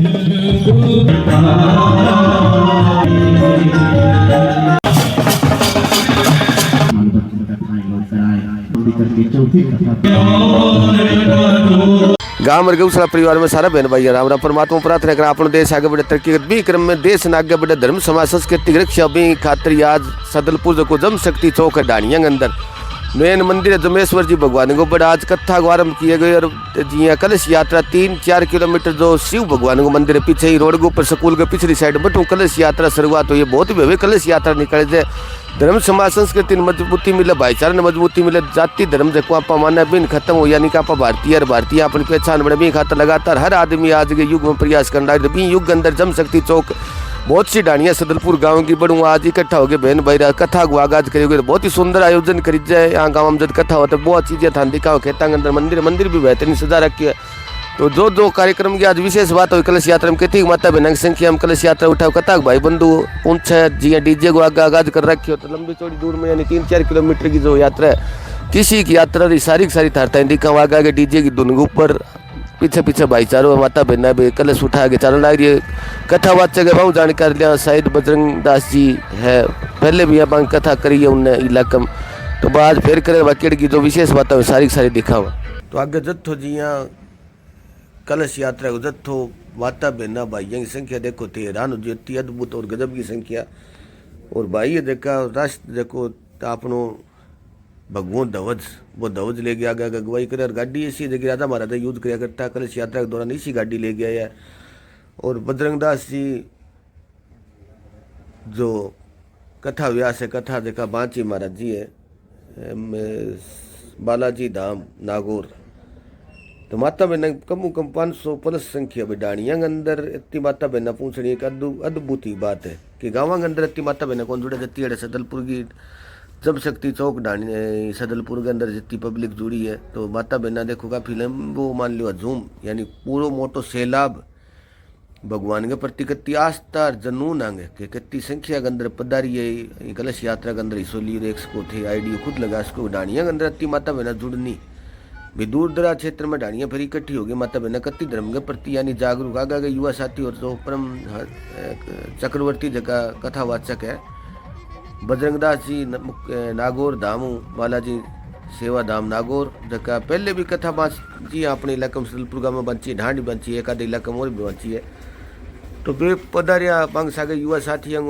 गांव और गौशाला परिवार में सारा बहन भाई राम राम परमात्मा प्रार्थना कर अपना देश आगे बढ़े तरक्की भी क्रम में देश न आगे बढ़े धर्म समाज संस्कृति रक्षा भी खातिर आज सदलपुर को जम शक्ति चौक है डाणिया अंदर मेन मंदिर है जमेश्वर जी भगवान को बड़ा आज कथा को आरम्भ किए गए और जी कलश यात्रा 3-4 किलोमीटर जो शिव भगवान को मंदिर है पीछे ही रोड के ऊपर स्कूल के पिछली साइड बटू कलश यात्रा शुरुआत हुई है। बहुत ही भव्य कलश यात्रा निकले जाए धर्म समाज संस्कृति ने मजबूती मिले भाईचारा ने मजबूती मिले जाति धर्म जो आप माना बिन खत्म हो यानी कि आप भारतीय और भारतीय अपनी पहचान बने भी खातर लगातार हर आदमी आज के युग में प्रयास कर रहा है युग के अंदर जम शक्ति चौक बहुत सी डाणियाँ सदलपुर गांव की बड़ू आज इकट्ठा हो गए बहन भाई कथा को आगाज करेंगे बहुत ही सुंदर आयोजन करी जाए यहाँ गाँव में जब कथा होता है बहुत चीज़ें था दिखाओ खेता के अंदर मंदिर भी बेहतरीन सजा रखी है। तो जो कार्यक्रम की आज विशेष बात हो कलश यात्रा में कथी माता बहन की संख्या में कलश यात्रा उठाओ कथा भाई बंधु पहुंचे जी डीजे को आगाज कर रखी हो तो लंबी चौड़ी दूर में यानी 3-4 किलोमीटर की जो यात्रा है किसी की यात्रा सारी थारता दिखाओ आगे डीजे की धुन के ऊपर पीछे भाईचारो माता बहना भी कलश उठा के चलने लग रही है। कथा वाचक है बहुत जानकारी लिया शायद बजरंग दास जी है पहले भी यहाँ कथा करी है उनने इलाके में तो आज फिर करे वाकई की जो विशेष बात है सारी दिखावा। तो आगे जत्थो जी यहाँ कलश यात्रा को जत्थो माता बहना भाइयों की संख्या देखो हैरान हो जाती अद्भुत और गजब की संख्या और भाई देखा राष्ट्र देखो आपनो भगवान ध्वज वो ध्वज ले गया आगे अगवाई करे और गाड़ी ऐसी जगह राजा महाराजा यूज किया करता है कलश यात्रा के दौरान इसी गाड़ी ले गया है। और बजरंग दास जी जो कथा व्यास है कथा देखा बांची महाराज जी है बालाजी धाम नागौर तो माता बहना कम से कम 500 प्लस संख्या डाणिया के अंदर इतनी माता बहना पूछनी एक अद्भुत ही बात है कि गाँव के अंदर इतनी माता बहना कौन जुड़े जती है सदलपुर की जब शक्ति चौक डाणी सदलपुर के अंदर जितनी पब्लिक जुड़ी है तो माता बहना देखो काफी लंबो मान लो झूम यानी पूरा मोटो सैलाब भगवान के प्रति कत्ती आस्था जनून आंगे कि कत्ती संख्या के अंदर पधारी है कलश यात्रा के अंदर हिस्सो ली एक सको थे आईडी खुद लगा सको डाणिया के अंदर इतनी माता बहना जुड़नी भी दूर दराज क्षेत्र में डाणियाँ फिर इकट्ठी होगी माता बहना कत्ती धर्म के प्रति यानी जागरूक आगे युवा साथी और जो परम चक्रवर्ती जगह कथावाचक है बजरंग दास जी नागौर धाम बालाजी सेवा धाम नागौर जगह पहले भी कथा बांची अपने इलाके में सदलपुर गाँव में बची ढांडी बची है आधे इलाके में और भी बची है तो वे पधारिया बंग सागे युवा साथियों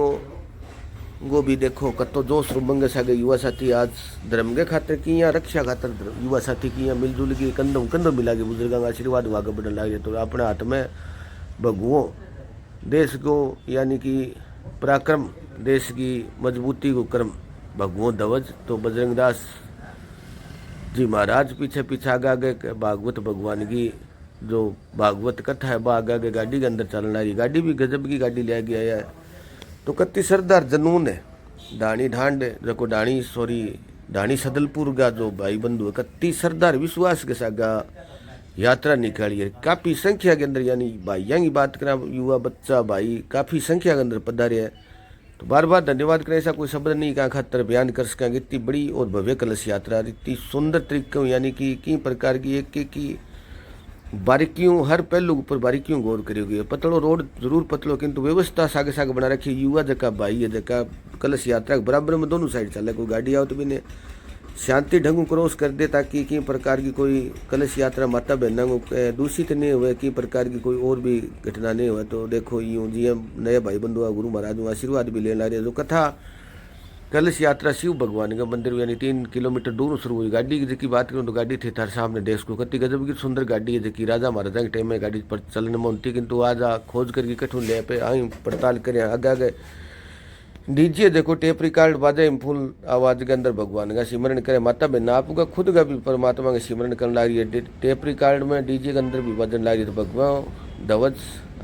को भी देखो कतो जोश रुबंग सागे युवा साथी आज धर्म के खातिर की रक्षा खातिर युवा साथी की मिलजुल के कंधों मिला के बुजुर्गों का आशीर्वाद आगे बढ़ने लगे तो अपने हाथ में भगवों देश को यानी कि पराक्रम देश की मजबूती को क्रम भगवों ध्वज तो बजरंग दास जी महाराज पीछे आगे भागवत भगवान की जो भागवत कथा है वह आगे गाड़ी के अंदर चलना रही गाड़ी भी गजब की गाड़ी ले गया है तो कत्ती सरदार जनून है डाणी ढांड जो डाणी सदलपुर का जो भाई बंधु है कत्ती सरदार विश्वास के सागा यात्रा निकाली है काफ़ी संख्या के अंदर यानी भाइयों की बात करें युवा बच्चा भाई काफ़ी संख्या के अंदर पधारे है तो बार बार धन्यवाद करें ऐसा कोई शब्द नहीं कहाँ खातर बयान कर सकेंगे इतनी बड़ी और भव्य कलश यात्रा इतनी सुंदर तरीके यानी कि कई प्रकार की एक की बारीकियों हर पहलू ऊपर बारीकियों गौर करी हुई है पतलो रोड जरूर पतलो किंतु व्यवस्था सागे सागे बना रखी युवा जगह भाई है जगह कलश यात्रा के बराबर में दोनों साइड चले कोई गाड़ी आओ तो भी ने शांति ढंग क्रॉस कर दे ताकि कई प्रकार की कोई कलश यात्रा माता बहना को दूषित नहीं हुए कई प्रकार की कोई और भी घटना नहीं हुआ तो देखो यूँ जी नए भाई बंधु गुरु महाराज आशीर्वाद भी ले ला रहे जो कथा कलश यात्रा शिव भगवान का मंदिर यानी 3 किलोमीटर दूर शुरू हुई गाड़ी की बात करूँ तो गाड़ी थी थार सामने देश को कत्ती गजब की सुंदर गाड़ी है जी राजा महाराजा के टाइम में गाड़ी पर चलने में होती किंतु आज खोज करके कठू ले पे आई पड़ताल करें आगे डीजे देखो टेप रिकॉर्ड बाजे फुल आवाज के अंदर भगवान का सिमरन करे माता बहना आपका खुद का भी परमात्मा का सिमरन करने लगी है टेप रिकॉर्ड में डीजे के अंदर भी बजन लगी तो भगवान ध्वज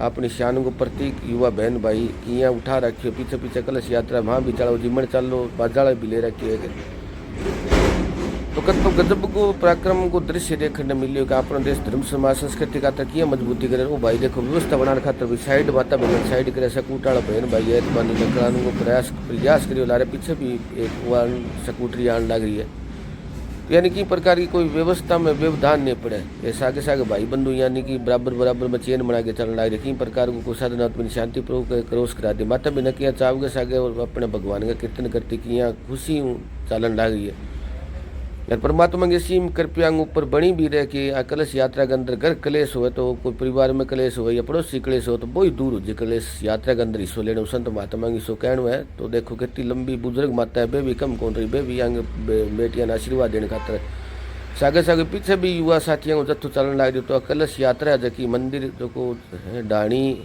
अपनी शान को प्रतीक युवा बहन भाई किया उठा रखियो पीछे कलश यात्रा वहाँ भी चलो जिमन चलो बाजाड़ा भी ले रखियो तो कतो गजब को पराक्रम को दृश्य देखने मिले कि अपना देश धर्म समाज संस्कृति का तक मजबूती करे वो भाई देखो व्यवस्था बनाने खातर भी साइड माता बहन साइड करे सकूटाड़ा बहन भाई है तो निकलाने को प्रयास करियो लारे पीछे भी एक वन सकूटरी आने लग रही है यानी कि प्रकार की कोई व्यवस्था में व्यवधान नहीं पड़े। ये सागे सागे भाई बंधु यानी कि बराबर बराबर में चेन बना के चलने लगे। कई प्रकार को साधन अपनी शांति पूर्वक क्रॉस करा दी। माता भी न किया चावगे सागे और अपने भगवान का कीर्तन करती कि यहाँ खुशी चालन लग रही है। यार परमात्मा की सीम कृपया ऊपर बनी भी रहे कि आ कलश यात्रा के अंदर घर कलेश हो तो कोई परिवार में कलेश हो या पड़ोसी कलेश हो तो बहुत दूर हो जी कलेश यात्रा के अंदर हिस्सों लेने संत महात्मा की सो कहना है। तो देखो कितनी लंबी बुजुर्ग माता है, बे भी कम कौन रही, बे भी आगे बेटियां आशीर्वाद देने खातर सागे सागे पीछे भी युवा साथियों को जत्थो चलन लग रही। तो कलश यात्रा जबकि मंदिर जो को डाणी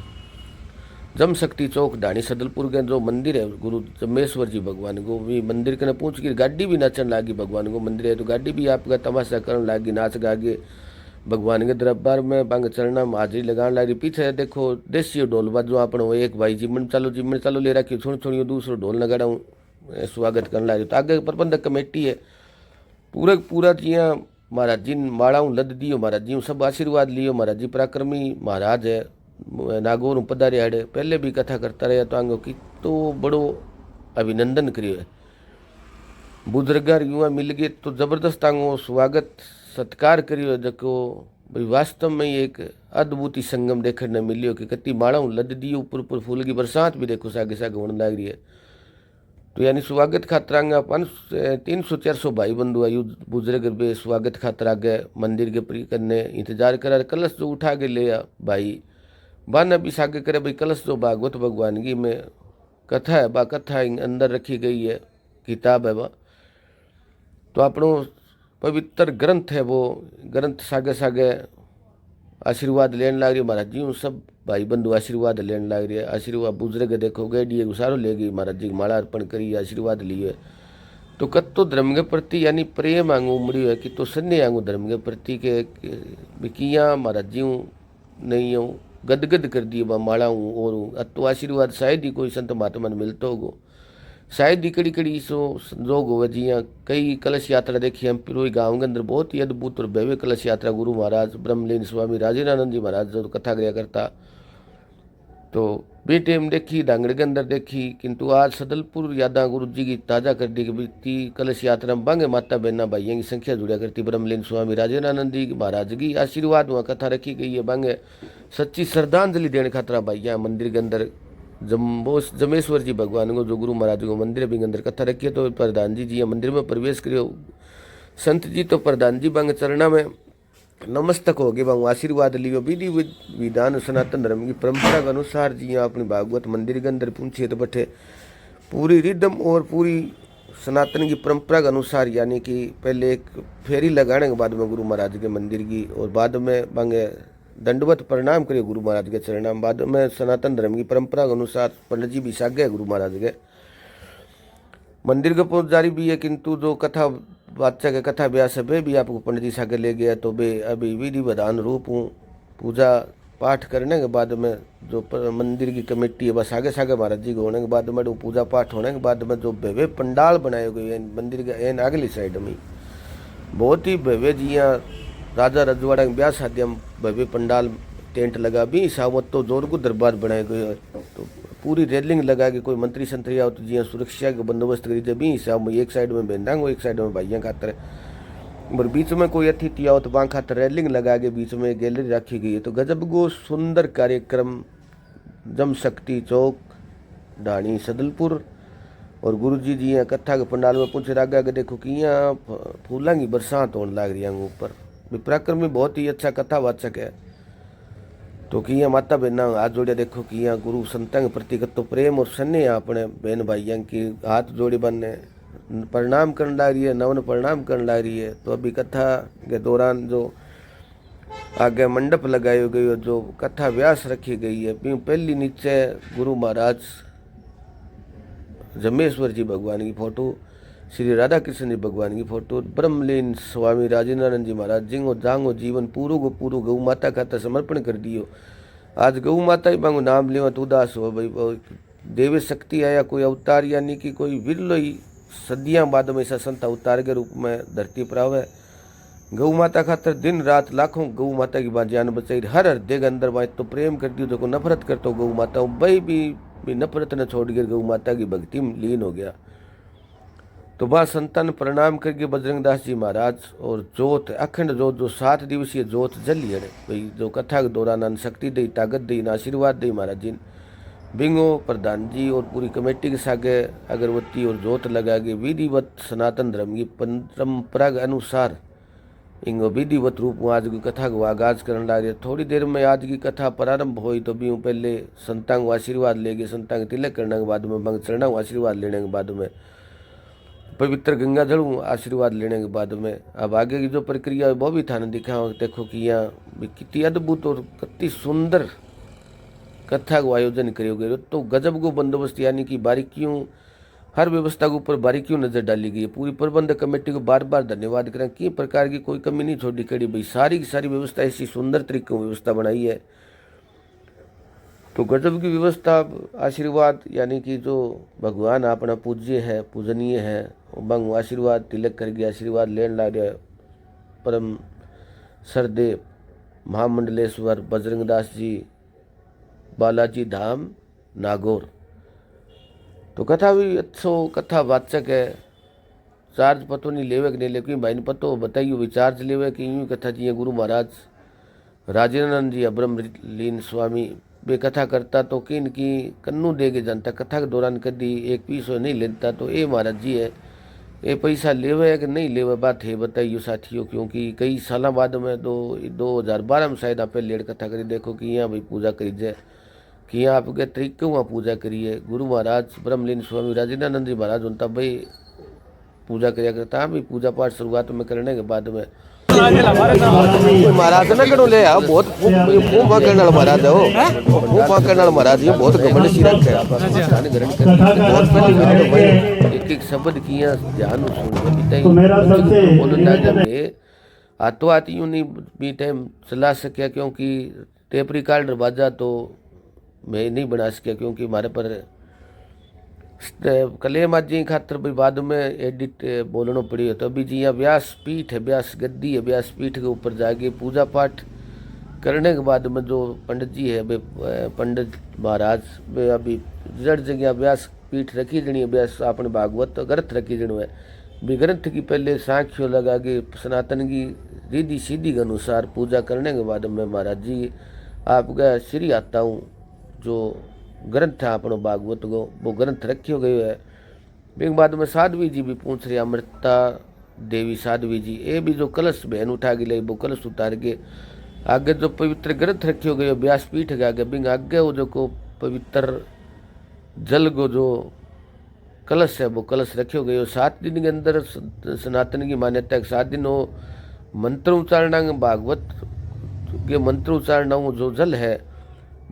जम शक्ति चौक ढाणी सदलपुर के जो मंदिर है गुरु जम्मेश्वर जी भगवान को भी मंदिर के पूछ की गाड़ी भी नाचन लागी। भगवान को मंदिर है तो गाड़ी भी आपका तमाशा करने लागी, नाच गागे भगवान के दरबार में बांग चलना हाजिरी लगाने लगी। पीछे देखो देसी ढोल बाजो अपनो एक भाई जिमन चालो ले रखी छोड़ छोड़ियो दूसरो ढोल लगाड़ा स्वागत करने लगी। तो आगे प्रबंधक कमेटी है पूरा जिया महाराज जी माड़ा लद दियो, महाराज जी सब आशीर्वाद लियो। महाराज जी पराक्रमी महाराज है नागौर पधारे हाड़े पहले भी कथा करता रहा। तो आंगो की तो बड़ो अभिनंदन करियो है। बुजुर्गार युवा मिल गए तो जबरदस्त आंगो स्वागत सत्कार करियो जको भाई वास्तव में एक अद्भुत ही संगम देखने मिलियो कि कति माड़ा लद दी ऊपर फूल की बरसात भी देखो सागे सागे होने लग रही है। तो यानी स्वागत खातर आगे 300-400 भाई बंधु आयु बुजुर्ग बे स्वागत खातर आगे मंदिर के प्री करने इंतजार करा। कलश जो उठा के ले भाई बाना भी सागे करे भाई कलश जो भागवत भगवान की में कथा है बा कथा अंदर रखी गई है किताब है वह तो अपनो पवित्र ग्रंथ है। वो ग्रंथ सागे सागे आशीर्वाद लेने लग रही। महाराज जी सब भाई बंधु आशीर्वाद लेने लग रही है। आशीर्वाद बुजुर्ग देखो गेडी गुसारो ले गई, महाराज जी माला अर्पण करी आशीर्वाद लिए। तो कत्तो धर्म के प्रति यानी प्रेम आंगू उमड़ी है कि तो सन्ने आंगू धर्म के प्रति के किया महाराज जी नहीं हूँ गदगद कर दिए बा माड़ा हूँ और तो आशीर्वाद शायद ही कोई संत महात्मा ने मिलता होगो, शायद ही कड़ी कड़ी सो संजोग हो जिया। कई कलश यात्रा देखी हम पिरोई गाँव के अंदर बहुत ही अद्भुत और भव्य कलश यात्रा गुरु महाराज ब्रह्मलीन स्वामी राजीनानंद जी महाराज जो कथा क्रिया करता तो बेटे में देखी डांगड़ के अंदर देखी। किंतु आज सदलपुर यादा गुरु जी की ताज़ा कर दी कि बीती कलश यात्रा में बांगे माता बहना भाइयों की संख्या जुड़ा करती। ब्रह्मलीन स्वामी राजीनानंद जी महाराज की आशीर्वाद वहाँ कथा रखी गई है। बांगे सच्ची श्रद्धांजलि देने खातर भाइया मंदिर के अंदर जमेश्वर जी भगवान को जो गुरु महाराज को मंदिर भी अंदर कथा रखी है। तो प्रधान जी मंदिर में प्रवेश करियो संत जी तो प्रधान जी बांगे चरणा में नमस्तक हो गए बांग आशीर्वाद लियो। विधि विधान सनातन धर्म की परंपरा के अनुसार जी अपनी भागवत मंदिर के अंदर पूछिए तो बैठे पूरी रिदम और पूरी सनातन की परंपरा के अनुसार यानी कि पहले एक फेरी लगाने के बाद में गुरु महाराज के मंदिर की और बाद में बांगे दंडवत प्रणाम करिए गुरु महाराज के चरणाम। बाद में सनातन धर्म की परंपरा के अनुसार पंडित जी भी सागे गुरु महाराज के मंदिर के पुजारी भी है। किंतु जो कथा बादशाह के कथा व्यास है वे भी आपको पंडित जी सागे ले गया। तो वे अभी विधि विधान रूप हूँ पूजा पाठ करने के बाद में जो मंदिर की कमेटी है बस आगे सागे महाराज जी को होने के बाद में वो पूजा पाठ होने के बाद में जो भव्य पंडाल बनाए गए मंदिर के एन अगली साइड में बहुत ही भव्य जी यहाँ राजा रजवाड़ा के ब्याह शादी में भव्य पंडाल टेंट लगा भी सावत तो जोर को दरबार बनाए गए। तो पूरी रेलिंग लगा के कोई मंत्री संतरी आओ तो जी सुरक्षा का बंदोबस्त करी जब भी हिसाब में एक साइड में बेंदांग एक साइड में भाइयाँ खातर और बीच में कोई अतिथि आओ तो वहाँ खातर रेलिंग लगा के बीच में गैलरी रखी गई है। तो गजब गो सुंदर कार्यक्रम जम शक्ति चौक ढाणी सदलपुर और गुरु जी यहाँ कथा के पंडाल में पूछ रागा के देखो कि यहाँ फूलों की बरसात होने लग रही है ऊपर। पराक्रम में बहुत ही अच्छा कथावाचक है। तो कि यहाँ माता बहना हाथ जोड़े देखो कि यहाँ गुरु संतां के प्रति तो प्रेम और सन्ने अपने बहन भाइयों की हाथ जोड़े बनने प्रणाम करने लग रही है, नवन प्रणाम करने लग रही है। तो अभी कथा के दौरान जो आगे मंडप लगाई गई और जो कथा व्यास रखी गई है पहली नीचे गुरु महाराज जमेश्वर जी भगवान की फोटो, श्री राधा कृष्ण जी भगवान की फोटो, ब्रह्मलीन स्वामी राजीनानंद जी महाराज जिंगो जांगो जीवन पूरो को पूरो गौ माता खातर समर्पण कर दियो। आज गौ माता ही मांगो नाम लेवा तो उदास हो भाई देवी शक्ति आया कोई अवतार यानी कि कोई विरलो ही सदियाँ बाद में ऐसा संत अवतार के रूप में धरती पर आवे। गौ माता खातर दिन रात लाखों गौ माता की बात जान बचाई हर हृदय के अंदर बात तो प्रेम कर दियो। जो नफरत कर तो गौ माता भाई भी नफरत न छोड़ कर गौ माता की भक्ति में लीन हो गया। तो बा संतान प्रणाम करके बजरंग दास जी महाराज और जोत अखंड जोत जो 7 दिवसीय जोत जली है भाई जो कथा के दौरान शक्ति दई ताकत दई आशीर्वाद दई महाराज जी बिंगो प्रधान जी और पूरी कमेटी के सागे अगरबत्ती और जोत लगा के विधिवत सनातन धर्म की परंपरा के अनुसार इंगो विधिवत रूप में आज की कथा को आगाज करने लगे। थोड़ी देर में आज की कथा प्रारंभ हुई तो भी पहले संतां को आशीर्वाद लेके संतां के तिलक करने के बाद में बंग चरणा को आशीर्वाद लेने के बाद में पवित्र गंगा जल आशीर्वाद लेने के बाद में अब आगे की जो प्रक्रिया है वो भी थाने दिखा देखो कि यहाँ कितनी अद्भुत और कितनी सुंदर कथा को आयोजन करियो गयो। तो गजब को बंदोबस्त यानी कि बारीकियों हर व्यवस्था के ऊपर बारीकियों नजर डाली गई है। पूरी प्रबंधक कमेटी को बार बार धन्यवाद करें कि प्रकार की कोई कमी नहीं छोड़ी कड़ी भाई सारी की सारी व्यवस्था ऐसी सुंदर तरीके की व्यवस्था बनाई है। तो गजब की व्यवस्था आशीर्वाद यानी कि जो भगवान अपना पूज्य है पूजनीय है बंग आशीर्वाद तिलक करके आशीर्वाद लेने ला रहा परम सरदेव महामंडलेश्वर बजरंग दास जी बालाजी धाम नागौर। तो कथा भी अच्छो कथा वाचक है चार्ज पतो नहीं लेवे कि नहीं लेकिन भाई ने पतो बताइयो भी चार्ज लेवे कि यूँ कथा जी गुरु महाराज राजेंद्रानंद जी अब्रह्मलीन स्वामी बे कथा करता तो किन की कन्नू दे के जानता कथा के दौरान कभी एक पीसो नहीं लेता तो ये महाराज जी है ये पैसा लेवे है कि नहीं लेवे बात है बताइयो साथियों क्योंकि कई साल बाद में 2012 में शायद आप लेट कथा करी देखो कि यहाँ भाई पूजा करी जाए कि यहाँ आपके तरीके वहाँ पूजा करिए गुरु महाराज ब्रह्मलीन स्वामी राजेंद्रानंद जी महाराज उनता भाई पूजा करिया करता भाई पूजा पाठ शुरुआत में करने के बाद में महाराज ना करो ले आओ बहुत फूफा करने वाला महाराज हो फूफा करने वाला महाराज ये बहुत घमंड सी रख है स्थान ग्रहण कर बहुत पहले मैंने तो भाई एक शब्द किया ध्यान सुन बोलना जब आतो आती यूँ नहीं भी टाइम चला सके क्योंकि टेप रिकॉर्डर बाजा तो मैं नहीं बना सकिया क्योंकि हमारे पर कलेम आज जी खातर भी बाद में एडिट बोलना पड़ी है। तो अभी जी यहाँ व्यास पीठ है व्यास गद्दी है व्यास पीठ के ऊपर जाके पूजा पाठ करने के बाद में जो पंडित जी है पंडित महाराज वे अभी जड़ जगह व्यास पीठ रखी जनी है व्यास अपने भागवत ग्रंथ रखी जनु है भी ग्रंथ की पहले सांख्यो लगा के सनातन की रिधि सीधी के अनुसार पूजा करने के बाद में महाराज जी आपका श्री आता हूँ जो ग्रंथ है अपनो भागवत को वो ग्रंथ रखियो गयो है। फिर बाद में साध्वी जी भी पूछ रही अमृता देवी साध्वी जी ये भी जो कलश बहन उठा के लाई वो कलश उतार के आगे जो पवित्र ग्रंथ रखियो गयो व्यासपीठ के आगे बिंग आगे वो जो को पवित्र जल को जो कलश है वो कलश रखियो गयो। 7 दिन के अंदर सनातन की मान्यता है 7 दिन वो मंत्र उच्चारणा भागवत के मंत्र उच्चारणा जो जल है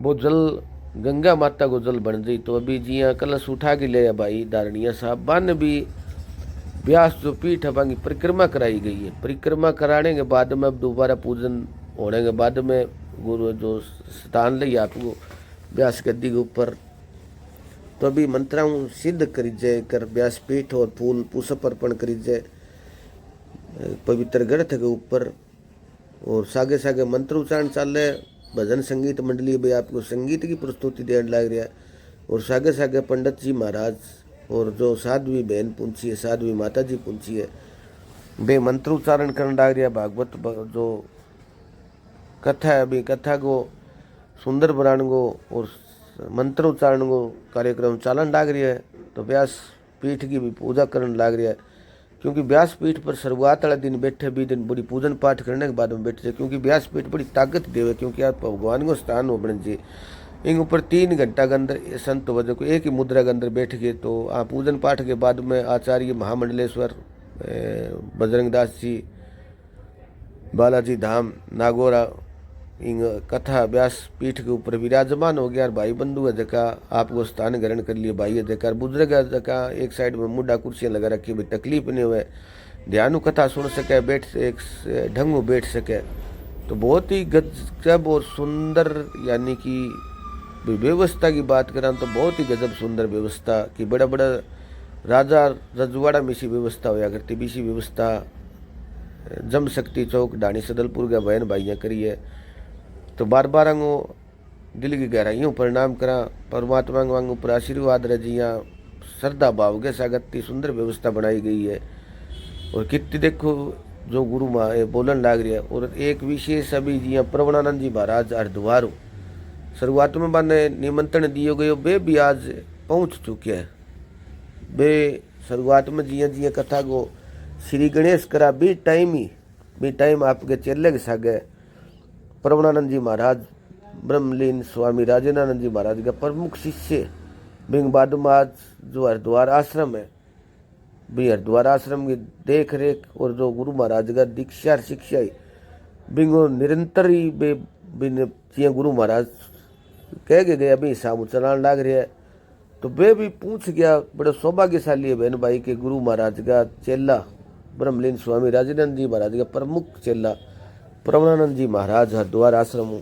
वो जल गंगा माता को जल बन गई। तो अभी जी यहाँ कलश उठा के ले भाई दारणिया साहब बान भी व्यास जो पीठ है की परिक्रमा कराई गई है। परिक्रमा कराने के बाद में अब दोबारा पूजन होने के बाद में गुरु जो स्थान ले आपको व्यास गद्दी के ऊपर तो अभी मंत्रा सिद्ध करी जाए कर व्यास पीठ और फूल पुष्प अर्पण करी जाए पवित्र ग्रंथ के ऊपर और सागे सागे मंत्र उच्चारण चाले भजन संगीत मंडली भाई आपको संगीत की प्रस्तुति देने लग रहा है और सागे सागे पंडित जी महाराज और जो साध्वी बहन पूछी है साध्वी माता जी पूछी है वे मंत्र उच्चारण करने लग रहा भागवत जो कथा है अभी कथा को सुंदर बनाने को और मंत्र उच्चारण को कार्यक्रम चालन लग रहा है। तो व्यास पीठ की भी पूजा करने लग रहा है क्योंकि व्यास पीठ पर शुरुआत वाला दिन बैठे भी दिन बड़ी पूजन पाठ करने के बाद में बैठे क्योंकि व्यास पीठ बड़ी ताकत देवे क्योंकि आप भगवान को स्थान हो बन जी इन ऊपर 3 घंटा के अंदर संत वजह को एक ही मुद्रा के अंदर बैठ गए। तो आप पूजन पाठ के बाद में आचार्य महामंडलेश्वर बजरंग दास जी बालाजी धाम नागौरा इन कथा व्यास पीठ के ऊपर विराजमान हो गया। भाई बंधु है जका आपको स्थान ग्रहण कर लिए भाई है जका बुजुर्ग है जका एक साइड में मुड्डा कुर्सियाँ लगा रखी भाई तकलीफ नहीं हुए ध्यान कथा सुन सके बैठ एक ढंग बैठ सके। तो बहुत ही गजब और सुंदर यानी कि व्यवस्था की बात करें तो बहुत ही गजब सुंदर व्यवस्था कि बड़ा बड़ा राजा रजवाड़ा में सी व्यवस्था होया करती भी सी व्यवस्था जम शक्ति चौक ढाणी सदलपुर का बहन भाइयाँ करी है। तो बार बार अंगो दिल की गहराइयों प्रणाम करा परमात्मा वांग ऊपर आशीर्वाद रह जिया श्रद्धा भाव के साथ इतनी सुंदर व्यवस्था बनाई गई है। और कितनी देखो जो गुरु माँ बोलन लाग रही है। और एक विशेष अभी जी प्रवणानंद जी महाराज हरिद्वार शुरुआत में मैंने निमंत्रण दियो गयो, वे भी आज पहुँच चुके हैं। वे शुरुआत में जिया जिया कथा को श्री गणेश करा भी टाइम आपके चेले के सागे प्रवणानंद जी महाराज ब्रह्मलीन स्वामी राजेंद्रानंद जी महाराज का प्रमुख शिष्य बिंग बाद में आज जो हरिद्वार आश्रम है, भी हरिद्वार आश्रम की देख रेख और जो गुरु महाराज का दीक्षा शिक्षा ही बिंगो निरंतर ही बे गुरु महाराज कह के गए अभी सामू चलान लाग रहे है। तो वे भी पूछ गया, बड़े सौभाग्यशाली है बहन भाई के गुरु महाराज का चेला ब्रह्मलीन स्वामी राजेंद्र जी महाराज का प्रमुख चेला प्रवणानंद जी महाराज हरिद्वार आश्रम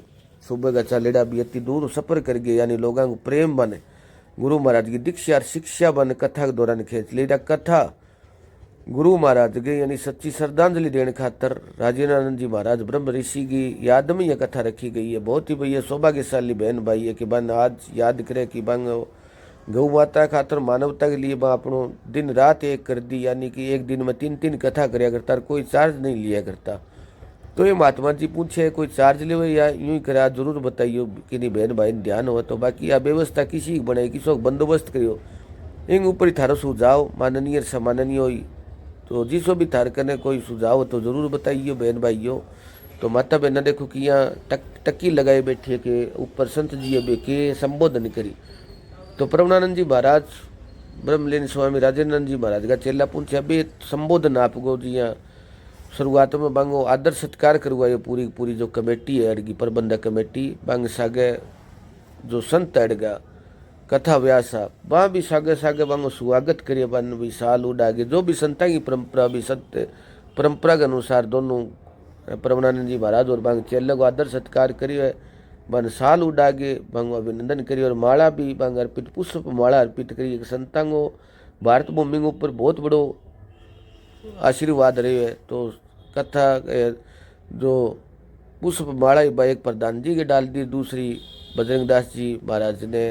सुबह का चलेड़ा भी इतनी दूर सफर कर गए, यानी लोगों को प्रेम बने गुरु महाराज की दीक्षा और शिक्षा बन कथा के दौरान खींच ली। कथा गुरु महाराज के यानी सच्ची श्रद्धांजलि देने खातर राजेंद्रानंद जी महाराज ब्रह्म ऋषि की याद में यह कथा रखी गई है। बहुत ही भैया सौभाग्यशाली बहन भाई है कि बन आज याद करे कि बंग गौ माता खातर मानवता के लिए बा अपनों दिन रात एक कर दी, यानी कि एक दिन में 3 कथा कराया करता, कोई चार्ज नहीं लिया करता। तो ये महात्मा जी पूछे कोई चार्ज ले या यूं ही करा, जरूर बताइयो कि नहीं बहन भाई ध्यान हो। तो बाकी आ व्यवस्था किसी की बनाई, किसी बंदोबस्त करियो, इन ऊपर ही थारो सुझाव माननीय सम्माननीय हो। तो जिसो भी थार करने कोई सुझाव हो तो जरूर बताइयो बहन भाइयों। तो माता बहना देखो कि यहाँ टक्की लगाए बैठे के ऊपर संत जी के संबोधन करी। तो प्रवणानंद जी महाराज ब्रह्मलीन स्वामी राजेंद्र जी महाराज का चेला पूछे अभी संबोधन आपको जी यहाँ शुरुआत में बांगो आदर सत्कार करवायो पूरी जो कमेटी है अड़गी प्रबंधक कमेटी बांग सागे जो संत अड़गा कथा व्यास वहाँ भी सागे सागे बांगो स्वागत करिए बन भी साल उड़ागे जो भी संता की परंपरा भी सत्य परंपरा के अनुसार दोनों प्रवणानंद जी महाराज और बांग चेले को आदर सत्कार करिए बन साल उड़ागे बांगो अभिनंदन करिए और माला भी बांग अर्पित पुष्प माला अर्पित करिए। संतांगो भारत भूमि ऊपर बहुत बड़ो आशीर्वाद रहे है। तो कथा जो पुष्प माला एक प्रधान जी के डाल दी, दूसरी बजरंग दास जी महाराज ने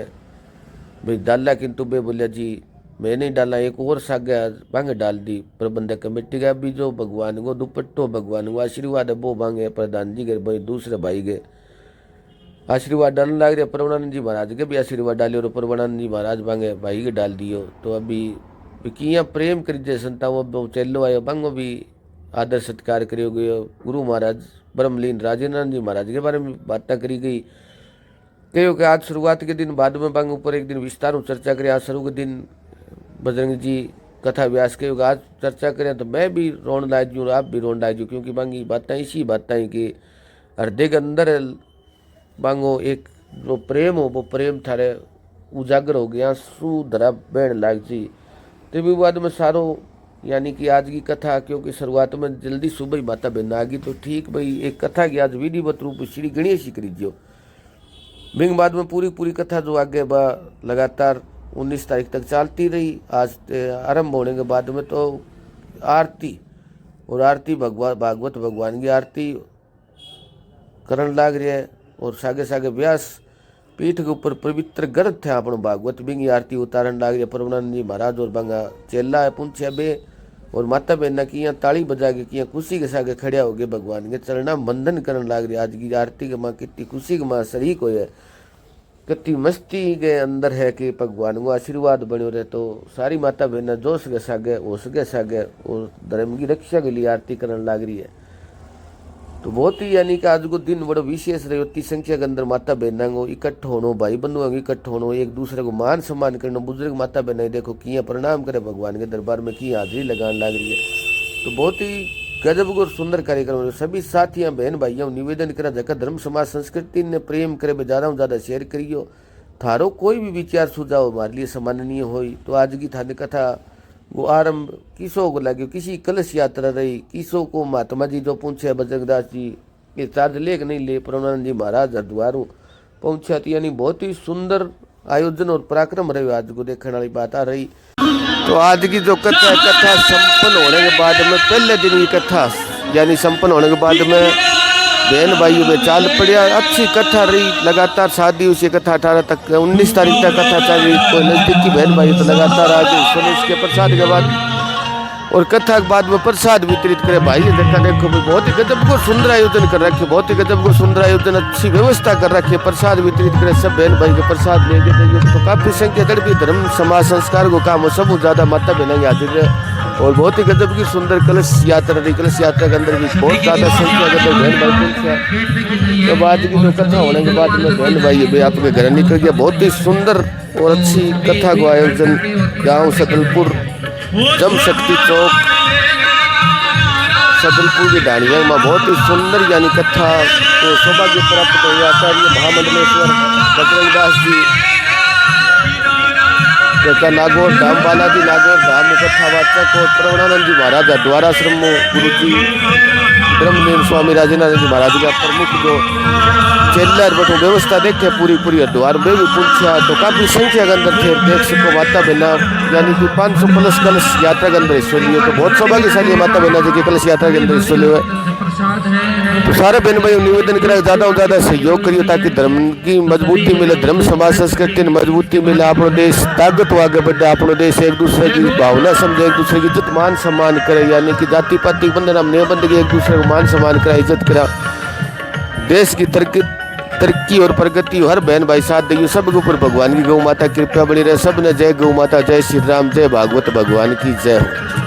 भाई डाला, किंतु बे बोलिया जी मैं नहीं डाला, एक और सागे बांगे डाल दी। प्रबंधक कमेटी का भी जो भगवान को दुपट्टो भगवान को आशीर्वाद है वो बांगे प्रधान जी के भाई दूसरे भाई के आशीर्वाद डालने लग रहे। प्रवणानंद जी महाराज के भी आशीर्वाद डालियो और प्रवणानंद जी महाराज बांगे भाई के डाल दियो। तो अभी किया प्रेम कर जय संता वो चेलो आयो बांगो भी आदर सत्कार करियो गयो। गुरु महाराज ब्रह्मलीन राजेंद्र जी महाराज के बारे में बात करी गई। कहो कि आज शुरुआत के दिन बाद में बांग ऊपर एक दिन विस्तार चर्चा करें। आज शुरू के दिन बजरंग जी कथा व्यास कहो आज चर्चा करें तो मैं भी रोन लाज जूँ आप भी रोन लाजू, क्योंकि बांगी बातें इसी बातें कि हृदय के अंदर बांगो एक जो प्रेम हो वो प्रेम थारे उजागर हो गया सुधरा बहन लाग जी। तो भी बाद में सारो यानी कि आज की कथा क्योंकि शुरुआत में जल्दी सुबह ही माता बहन आ गई तो ठीक भाई एक कथा की आज विधिवत रूप श्री गणेश ही करीजियो। बिंग बाद में पूरी कथा जो आगे बा लगातार 19 तारीख तक चलती रही। आज आरंभ होने के बाद में तो आरती और आरती भागवत भगवान की आरती करण लाग रही है और सागे सागे व्यास पीठ के ऊपर पवित्र ग्रंथ थे अपनो भागवत बिंगी आरती उतारण लाग रही। प्रवणानंद जी महाराज और बांगा चेला है पूछे बे और माता बहना की यहाँ ताली बजा के किया खुशी के सागे खड़िया हो गए भगवान के चरणा बंधन करन लाग रही। आज की आरती के माँ कितनी खुशी के माँ शरीक हो है, कितनी मस्ती के अंदर है कि भगवान को आशीर्वाद बनो रहे। तो सारी माता बहना जोश के सागे होश के सागे और धर्म की रक्षा के लिए आरती करन लाग रही है। तो बहुत ही यानी कि आज को दिन बड़ा विशेष रहे। उतनी संख्या के अंदर माता बहना को इकट्ठ होनो, भाई बंधुओं को इकट्ठ होनो, एक दूसरे को मान सम्मान करना। बुजुर्ग माता बहना देखो किया प्रणाम करे भगवान के दरबार में की हाजिरी लगाने लग रही है। तो बहुत ही गजब और सुंदर कार्यक्रम। सभी साथियां बहन भाइयों निवेदन करा जगह धर्म समाज संस्कृति ने प्रेम करे ज्यादा शेयर करियो। थारो कोई भी विचार सुझाव हमारे लिए सम्माननीय हो। तो आज की थाने कथा वो आरंभ किसो को लगे, किसी कलश यात्रा रही, किसो को महात्मा जी जो पूछे बजरंगदास जी ये चार्ज ले नहीं ले, प्रवणानंद जी महाराज हरिद्वार पहुंचा। यानी बहुत ही सुंदर आयोजन और पराक्रम रहे। आज को देखने वाली बात आ रही। तो आज की जो कथा संपन्न होने के बाद में पहले दिन की कथा यानी संपन्न होने के बाद में बहन भाइयों में चाल पड़िया। अच्छी कथा रही, लगातार 7 दिवसीय कथा 18 तक 19 तारीख तक कथा चल रही। कोई नजदीकी बहन भाई तो लगातार आगे सुने इसके प्रसाद के बाद और कथा के बाद में प्रसाद वितरित करे। भाई देखा देखो भाई बहुत ही गजब को सुंदर आयोजन कर रखे, बहुत ही गजब को सुंदर आयोजन, अच्छी व्यवस्था कर रखी है। प्रसाद वितरित करे, सब बहन भाई के प्रसाद लेके जाइए तो काफी संख्या दर भी धर्म समाज संस्कार को काम हो सब ज्यादा माता बहन हाजिर है। और बहुत ही गजब की सुंदर कलश यात्रा रही। कलश यात्रा के अंदर भी बहुत ज्यादा संख्या के अंदर बहन भाई पहुंचे। तो बाद की जो कथा होने के बाद में बहन भाई भी आपके घर निकल गया। बहुत ही सुंदर और अच्छी कथा को आयोजन गाँव सदलपुर जम शक्ति चौक सदलपुर की डाणिया में बहुत ही सुंदर यानी कथा को सौभाग्य प्राप्त हुए। आचार्य महामंडलेश्वर बजरंगदास जी का नागौर धाम, बालाजी नागौर धाम कथा वाचक और प्रवणानंद जी महाराज द्वाराश्रम गुरु जी ब्रह्मलीन स्वामी राजेंद्र जी महाराज का प्रमुख जो चेल्लर बटो व्यवस्था देखे पूरी हरिद्वार में भी पूछा तो काफी संख्या के अंदर थे। देख सको माता बहना यानी कि 500 प्लस कलश यात्रा के अंदर हिस्सा लिए। तो बहुत सौभाग्यशाली माता बहना जी की कलश यात्रा के अंदर हिस्सा लिए। तो सारे बहन भाई निवेदन करें ज्यादा से ज्यादा सहयोग करिए ताकि धर्म की मजबूती मिले, धर्म समाज संस्कृति मजबूती मिले, अपनो देश ताकत आगे बढ़े, अपनो देश एक दूसरे की भावना समझे, एक दूसरे की इज्जत मान सम्मान करे। यानी कि जाति पाति बंधन हम नहीं बंद एक दूसरे को मान सम्मान करा, इज्जत करा, देश की तरक्की और प्रगति हर बहन भाई साथ देगी। सबके ऊपर भगवान की गौ माता कृपा बनी रहे। सब ने जय गौ माता, जय श्री राम, जय भागवत भगवान की जय हो।